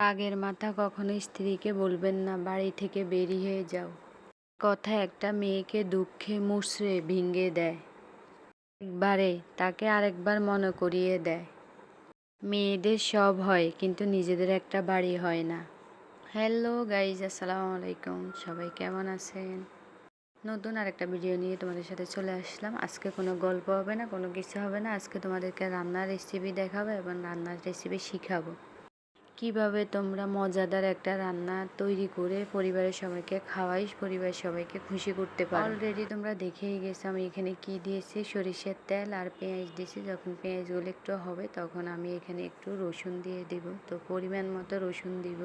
রাগের মাথা কখনো স্ত্রীকে বলবেন না বাড়ি থেকে বেরিয়ে যাও। কথা একটা মেয়েকে দুঃখে মুচড়ে ভেঙে দেয়, একবারে তাকে আরেকবার মনে করিয়ে দেয় মেয়েদের সব হয় কিন্তু নিজেদের একটা বাড়ি হয় না। হ্যালো গাইজ, আসসালামু আলাইকুম। সবাই কেমন আছেন? নতুন আরেকটা ভিডিও নিয়ে তোমাদের সাথে চলে আসলাম। আজকে কোনো গল্প হবে না, কোনো কিছু হবে না। আজকে তোমাদেরকে রান্নার রেসিপি দেখাবো এবং রান্নার রেসিপি শিখাবো কিভাবে তোমরা মজাদার একটা রান্না তৈরি করে পরিবারের সবাইকে খাওয়াই, পরিবারের সবাইকে খুশি করতে পারো। অলরেডি তোমরা দেখেই গেছো আমি এখানে কি দিয়েছি, সরিষার তেল আর পেঁয়াজ দিয়েছি। যখন পেঁয়াজগুলো একটু হবে তখন আমি এখানে একটু রসুন দিয়ে দিব। তো পরিমাণ মতো রসুন দিব,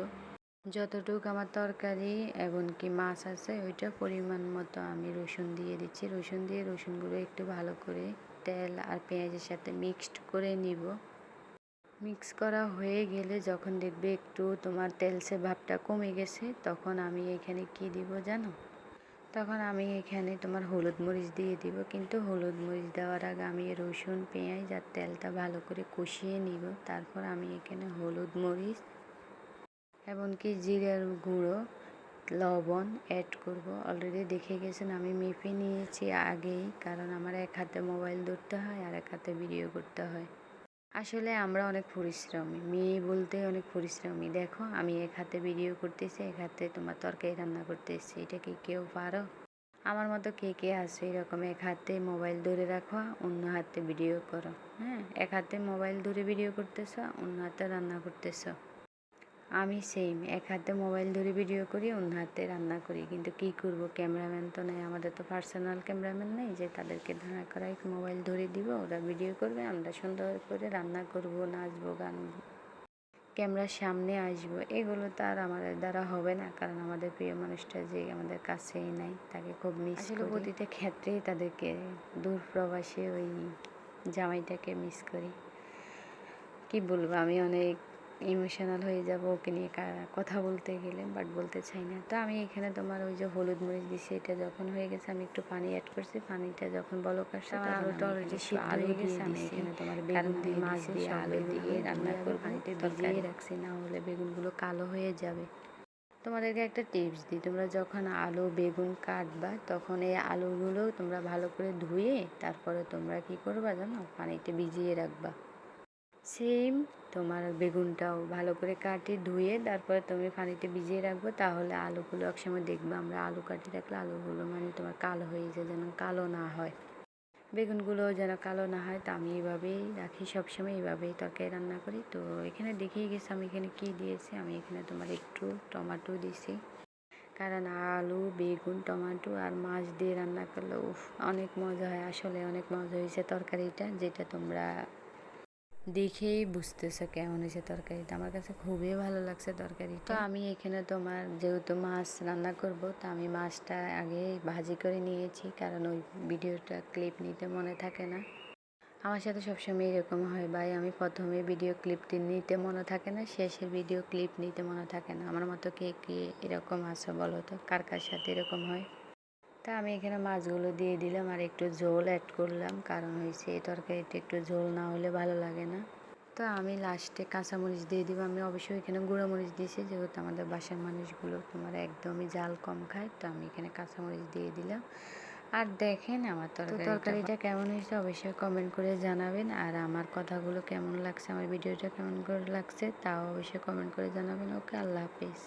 যতটুকু আমার তরকারি এমনকি মাছ আছে ওইটা পরিমাণ মতো আমি রসুন দিয়ে দিচ্ছি। রসুন দিয়ে রসুনগুলো একটু ভালো করে তেল আর পেঁয়াজের সাথে মিক্সড করে নিব। মিক্স করা হয়ে গেলে যখন দেখবে একটু তোমার তেলসে ভাবটা কমে গেছে, তখন আমি এখানে কি দিব জানো? তখন আমি এখানে তোমার হলুদ মরিচ দিয়ে দিব। কিন্তু হলুদ মরিচ দেওয়ার আগে আমি রসুন পেঁয়াজ আর তেলটা ভালো করে কষিয়ে নিব। তারপর আমি এখানে হলুদ মরিচ এমনকি জিরার গুঁড়ো, লবণ অ্যাড করব। অলরেডি দেখে গেছেন আমি মেপে নিয়েছি আগেই, কারণ আমার এক হাতে মোবাইল ধরতে হয় আর এক হাতে ভিডিও করতে হয়। আসলে আমরা অনেক পরিশ্রমী, মেয়ে বলতে অনেক পরিশ্রমী। দেখো আমি এক হাতে ভিডিও করতেছি, এক হাতে তোমার তরকারি রান্না করতেছি। এটা কি কেউ পারো? আমার মতো কে কে আছে এরকম এক হাতে মোবাইল ধরে রাখো, অন্য হাতে ভিডিও করো? হ্যাঁ, এক হাতে মোবাইল ধরে ভিডিও করতেছ, অন্য হাতে রান্না করতেছ। আমি সেম, এক হাতে মোবাইল ধরে ভিডিও করি, অন্য হাতে রান্না করি। কিন্তু কি করব, ক্যামেরাম্যান তো নেই, আমাদের তো পার্সোনাল ক্যামেরাম্যান নেই যে তাদেরকে দাঁড়া করাই মোবাইল ধরে দিব, ওরা ভিডিও করবে, আমরা সুন্দর করে রান্না করব, নাচবো, গানবো, ক্যামেরার সামনে আসবো। এগুলো তো আর আমাদের দ্বারা হবে না, কারণ আমাদের প্রিয় মানুষটা যে আমাদের কাছেই নাই, তাকে খুব মিস করি। প্রতিটা ক্ষেত্রেই তাদেরকে, দূর প্রবাসে ওই জামাইটাকে মিস করি। কি বলবো, আমি অনেক ইমোশনাল হয়ে যাব ওকে নিয়ে কথা বলতে গেলে, বাট বলতে চাই না। তো আমি এখানে তোমার ওই যে হলুদ মরিচ দিছি, এটা যখন হয়ে গেছে আমি একটু পানি অ্যাড করছি। পানিটা যখন বলক আসছে আমার আলুটা অলরেডি সিদ্ধ হয়ে গেছে। আমি এখানে তোমার বেগুন দিয়ে মাছ দিয়ে আলু দিয়ে রান্না করব। পানিতে ভিজিয়ে রাখছি, না হলে বেগুনগুলো কালো হয়ে যাবে। তোমাদেরকে একটা টিপস দিই, তোমরা যখন আলু বেগুন কাটবা তখন এই আলুগুলো তোমরা ভালো করে ধুয়ে তারপরে তোমরা কি করবা জানো, পানিতে ভিজিয়ে রাখবা। সেম তোমার বেগুনটাও ভালো করে কাটি ধুয়ে তারপরে তুমি পানিতে ভিজিয়ে রাখবো। তাহলে আলুগুলো একসময় দেখবে আমরা আলু কাটি রাখলে আলুগুলো মানে তোমার কালো হয়ে যায়, যেন কালো না হয়, বেগুনগুলো যেন কালো না হয়। তো আমি এইভাবেই রাখি, সবসময় এইভাবেই তরকারি রান্না করি। তো এখানে দেখিয়ে গেছি আমি এখানে কি দিয়েছি। আমি এখানে তোমার একটু টমেটো দিছি, কারণ আলু বেগুন টমেটো আর মাছ দিয়ে রান্না করলে উফ অনেক মজা হয়। আসলে অনেক মজা হয়েছে তরকারিটা, যেটা তোমরা দেখেই বুঝতেছো কেমন হয়েছে তরকারিটা। আমার কাছে খুবই ভালো লাগছে তরকারিটা। তো আমি এখানে তোমার যেহেতু মাছ রান্না করব, তো আমি মাছটা আগে ভাজি করে নিয়েছি, কারণ ওই ভিডিওটা ক্লিপ নিতে মনে থাকে না। আমার সাথে সবসময় এরকম হয় ভাই, আমি প্রথমে ভিডিও ক্লিপ নিতে মনে থাকে না, শেষের ভিডিও ক্লিপ নিতে মনে থাকে না। আমার মতো কে কে এরকম আছে বলো তো, কার কার সাথে এরকম হয়? তা আমি এখানে মাছগুলো দিয়ে দিলাম আর একটু ঝোল অ্যাড করলাম, কারণ হয়েছে এই তরকারিটা একটু ঝোল না হলে ভালো লাগে না। তো আমি লাস্টে কাঁচামরিচ দিয়ে দিব। আমি অবশ্যই এখানে গুঁড়োমরিচ দিয়েছি, যেহেতু আমাদের বাসার মানুষগুলো তোমার একদমই ঝাল কম খায়, তো আমি এখানে কাঁচামরিচ দিয়ে দিলাম। আর দেখেন আমার তরকারিটা কেমন হয়েছে অবশ্যই কমেন্ট করে জানাবেন। আর আমার কথাগুলো কেমন লাগছে, আমার ভিডিওটা কেমন করে লাগছে তাও অবশ্যই কমেন্ট করে জানাবেন। ওকে, আল্লাহ হাফিজ।